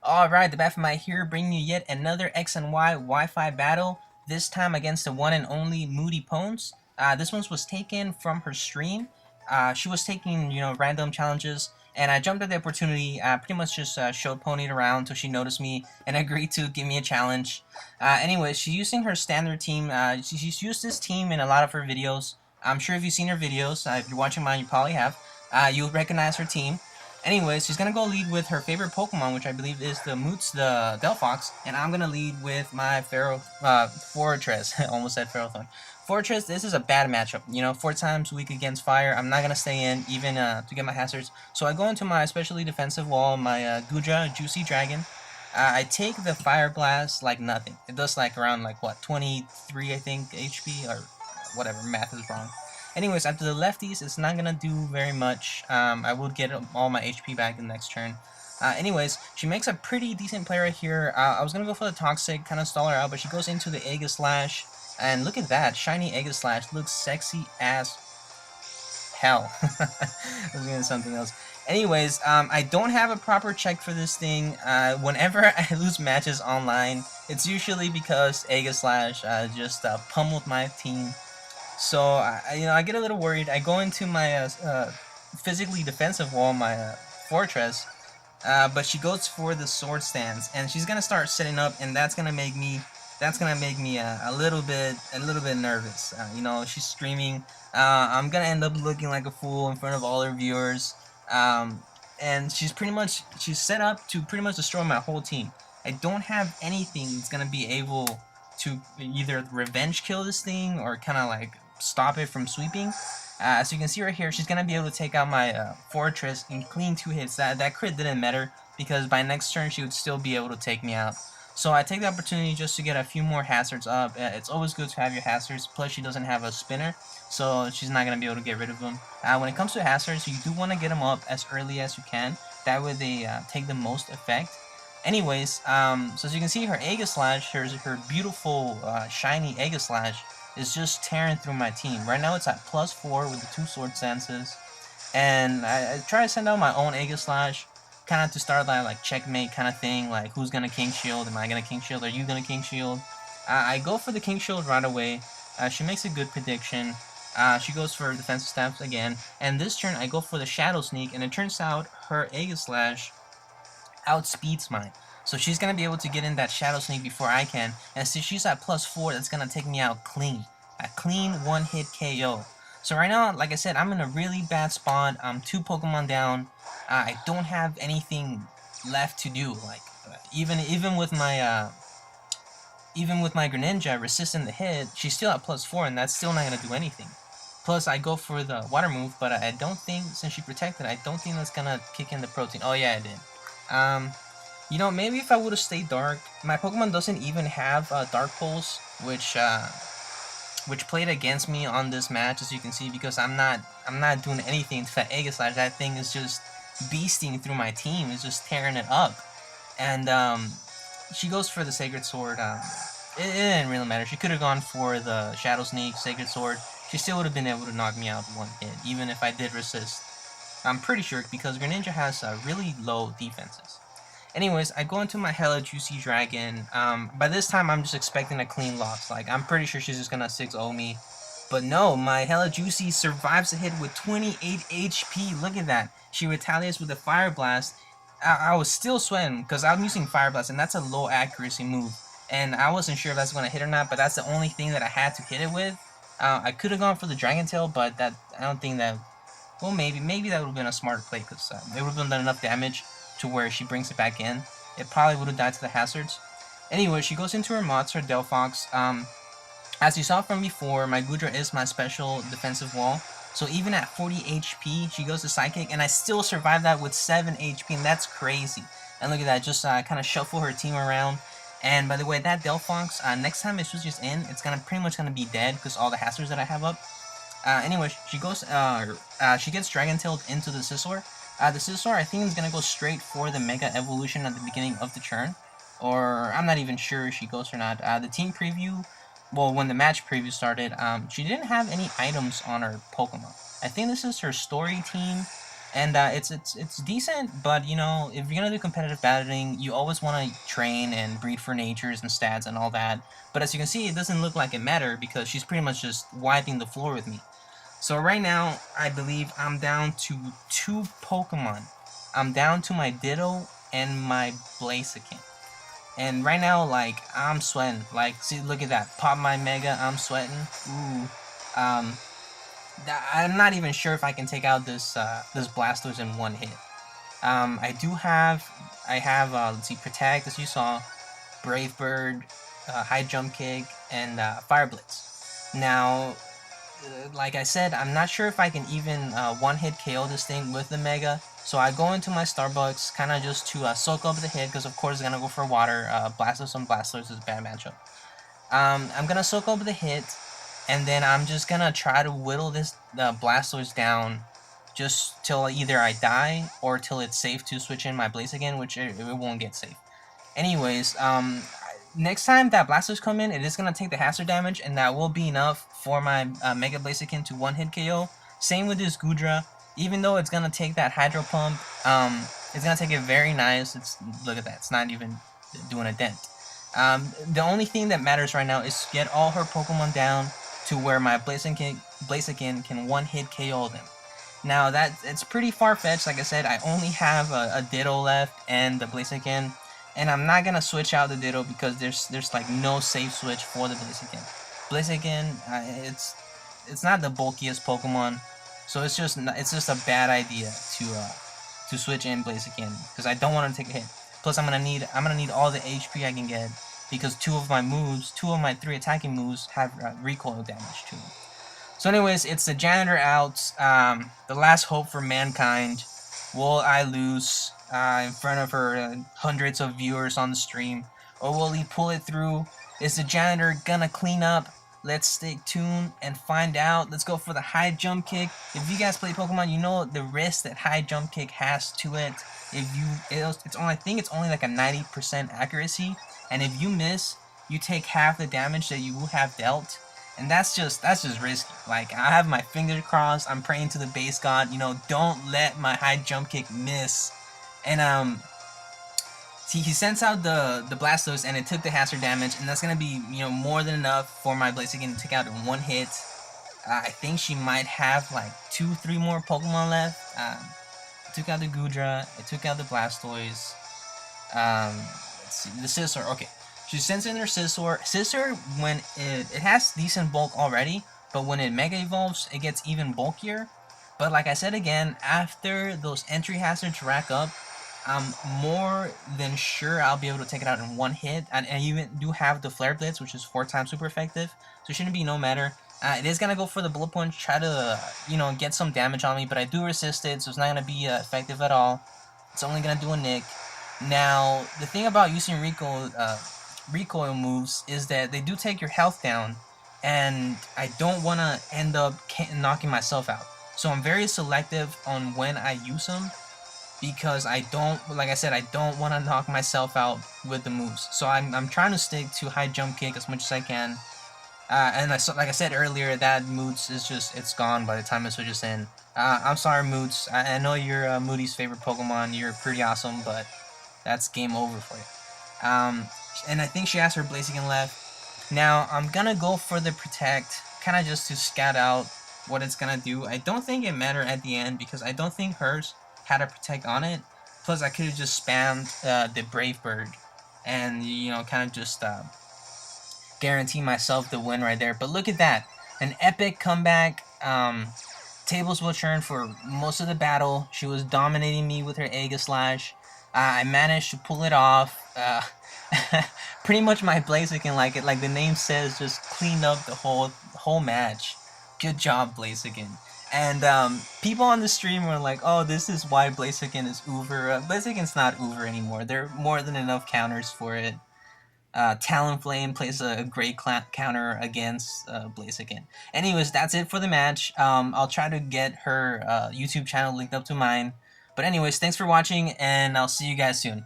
Alright, the Baphomet here, bringing you yet another X and Y Wi-Fi battle, this time against the one and only Mootypwns. This one was taken from her stream. She was taking, random challenges, and I jumped at the opportunity, pretty much just showed ponied around until she noticed me and agreed to give me a challenge. Anyways, she's using her standard team. She's used this team in a lot of her videos. I'm sure if you've seen her videos, if you're watching mine, you probably have. You'll recognize her team. Anyways, she's gonna go lead with her favorite Pokemon, which I believe is the the Delphox, and I'm gonna lead with my Fortress. Almost said Ferrothorn. Fortress, this is a bad matchup. 4 times weak against fire. I'm not gonna stay in, even to get my hazards. So I go into my especially defensive wall, my Gudra Juicy Dragon. I take the Fire Blast like nothing. It does like around like what 23 I think HP or whatever. Math is wrong. Anyways, after the lefties, it's not gonna do very much. I will get all my HP back the next turn. Anyways, she makes a pretty decent play right here. I was gonna go for the Toxic, kind of stall her out, but she goes into the Aegislash. And look at that, shiny Aegislash looks sexy as hell. I was gonna something else. Anyways, I don't have a proper check for this thing. Whenever I lose matches online, it's usually because Aegislash just pummeled my team. So I get a little worried. I go into my physically defensive wall, my Fortress, but she goes for the Sword Stance, and she's gonna start setting up, and that's gonna make me a little bit nervous. She's streaming. I'm gonna end up looking like a fool in front of all her viewers. And she's set up to pretty much destroy my whole team. I don't have anything that's gonna be able to either revenge kill this thing or kind of like stop it from sweeping. As you can see right here, she's gonna be able to take out my Fortress in clean 2 hits. That crit didn't matter because by next turn she would still be able to take me out. So I take the opportunity just to get a few more hazards up. It's always good to have your hazards. Plus she doesn't have a spinner, so she's not gonna be able to get rid of them. When it comes to hazards, you do want to get them up as early as you can. That way they take the most effect. Anyways, so as you can see, her Aegislash, her beautiful shiny Aegislash, is just tearing through my team. Right now it's at +4 with the 2 Sword Stances, and I try to send out my own Aegislash, kind of to start that like checkmate kind of thing, like who's gonna King Shield? Am I gonna King Shield? Are you gonna King Shield? I go for the King Shield right away. She makes a good prediction. She goes for defensive steps again, and this turn I go for the Shadow Sneak, and it turns out her Aegislash outspeeds mine. So she's going to be able to get in that Shadow Sneak before I can, and since she's at +4, that's going to take me out clean. A clean 1-hit KO. So right now, like I said, I'm in a really bad spot. I'm 2 Pokemon down. I don't have anything left to do. Like even with my Greninja resisting the hit, she's still at +4, and that's still not going to do anything. Plus, I go for the Water move, but I don't think, since she protected, I don't think that's going to kick in the Protein. Oh yeah, it did. Maybe if I would have stayed dark. My Pokemon doesn't even have Dark Pulse, which played against me on this match, as you can see, because I'm not doing anything to that Aegislash. That thing is just beasting through my team. It's just tearing it up. And she goes for the Sacred Sword. It didn't really matter. She could have gone for the Shadow Sneak, Sacred Sword. She still would have been able to knock me out with 1 hit, even if I did resist. I'm pretty sure, because Greninja has really low defenses. Anyways, I go into my Hella Juicy Dragon. By this time, I'm just expecting a clean loss. Like, I'm pretty sure she's just gonna 6-0 me. But no, my Hella Juicy survives the hit with 28 HP. Look at that. She retaliates with a Fire Blast. I was still sweating because I'm using Fire Blast, and that's a low accuracy move. And I wasn't sure if that's gonna hit or not, but that's the only thing that I had to hit it with. I could have gone for the Dragon Tail, but I don't think that. Well, maybe that would have been a smarter play, because it would have done enough damage to where she brings it back in. It probably would have died to the hazards. Anyway, she goes into her monster, Delphox. As you saw from before, my Gudra is my special defensive wall. So even at 40 HP, she goes to Psychic, and I still survive that with 7 HP, and that's crazy. And look at that, just kind of shuffle her team around. And by the way, that Delphox, next time it switches in, it's pretty much gonna be dead because all the hazards that I have up. Anyway, she goes, she gets Dragon Tailed into the Scizor. The Scizor, I think, is going to go straight for the Mega Evolution at the beginning of the turn. Or, I'm not even sure if she goes or not. The team preview, well, when the match preview started, she didn't have any items on her Pokemon. I think this is her story team, and it's decent. But you know, if you're gonna do competitive battling, you always want to train and breed for natures and stats and all that. But as you can see, it doesn't look like it matter because she's pretty much just wiping the floor with me. So right now, I believe I'm down to 2 Pokemon. I'm down to my Ditto and my Blaziken. And right now, like, I'm sweating. Like, see, look at that. Pop my Mega, I'm sweating. Ooh. Um, I'm not even sure if I can take out this Blastoise in one hit. I have, let's see, Protect, as you saw, Brave Bird, High Jump Kick, and Fire Blitz. Now, like I said, I'm not sure if I can even one-hit KO this thing with the Mega. So I go into my Starbucks, kind of just to soak up the hit, because of course it's gonna go for water. Blastoise on Blastoise is a bad matchup. I'm gonna soak up the hit, and then I'm just gonna try to whittle this Blastoise down, just till either I die or till it's safe to switch in my Blaziken, which it won't get safe. Anyways, next time that Blastoise come in, it is gonna take the hazard damage, and that will be enough for my Mega Blaziken to one-hit KO. Same with this Goodra. Even though it's gonna take that Hydro Pump, it's gonna take it very nice. Look at that. It's not even doing a dent. The only thing that matters right now is to get all her Pokemon down to where my Blaziken can one-hit KO them. Now it's pretty far-fetched. Like I said, I only have a Ditto left and the Blaziken. And I'm not gonna switch out the Ditto because there's like no safe switch for the Blaziken. Blaziken, it's not the bulkiest Pokemon, so it's just a bad idea to switch in Blaziken because I don't want to take a hit. Plus, I'm gonna need all the HP I can get because two of my 3 attacking moves have recoil damage to them. So, anyways, it's the janitor out. The last hope for mankind. Will I lose in front of her hundreds of viewers on the stream, or will he pull it through? Is the janitor gonna clean up? Let's stay tuned and find out. Let's go for the high jump kick. If you guys play Pokemon, you know the risk that high jump kick has to it. I think it's only like a 90% accuracy, and if you miss, you take half the damage that you would have dealt. And that's just risky. Like, I have my fingers crossed. I'm praying to the base god. You know, don't let my high jump kick miss. And see, he sends out the Blastoise, and it took the hazard damage, and that's gonna be, you know, more than enough for my Blaziken to take out in one hit. I think she might have like 2-3 more Pokemon left. I took out the Goodra. I took out the Blastoise. Let's see, the Scizor. Okay. She sends in her Scizor. Scizor, when it has decent bulk already, but when it Mega Evolves, it gets even bulkier. But like I said again, after those entry hazards rack up, I'm more than sure I'll be able to take it out in one hit. And I even do have the Flare Blitz, which is 4 times super effective, so it shouldn't be no matter. It is gonna go for the Bullet Punch, try to, you know, get some damage on me, but I do resist it, so it's not gonna be effective at all. It's only gonna do a nick. Now, the thing about using recoil moves is that they do take your health down, and I don't want to end up knocking myself out. So I'm very selective on when I use them because I don't want to knock myself out with the moves. So I'm trying to stick to high jump kick as much as I can. And like I said earlier, that Moots is it's gone by the time it switches in. I'm sorry, Moots. I know you're Mooty's favorite Pokemon. You're pretty awesome, but that's game over for you. And I think she has her Blaziken left. Now, I'm gonna go for the Protect, kind of just to scout out what it's gonna do. I don't think it mattered at the end, because I don't think hers had a Protect on it. Plus, I could have just spammed the Brave Bird, and, you know, kind of just guarantee myself the win right there. But look at that. An epic comeback. Tables will turn for most of the battle. She was dominating me with her Aegislash. I managed to pull it off. Pretty much my Blaziken, like the name says, just cleaned up the whole match. Good job, Blaziken. And people on the stream were like, "Oh, this is why Blaziken is Uber." Blaziken's not Uber anymore. There are more than enough counters for it. Talonflame plays a great counter against Blaziken. Anyways, that's it for the match. I'll try to get her YouTube channel linked up to mine. But anyways, thanks for watching, and I'll see you guys soon.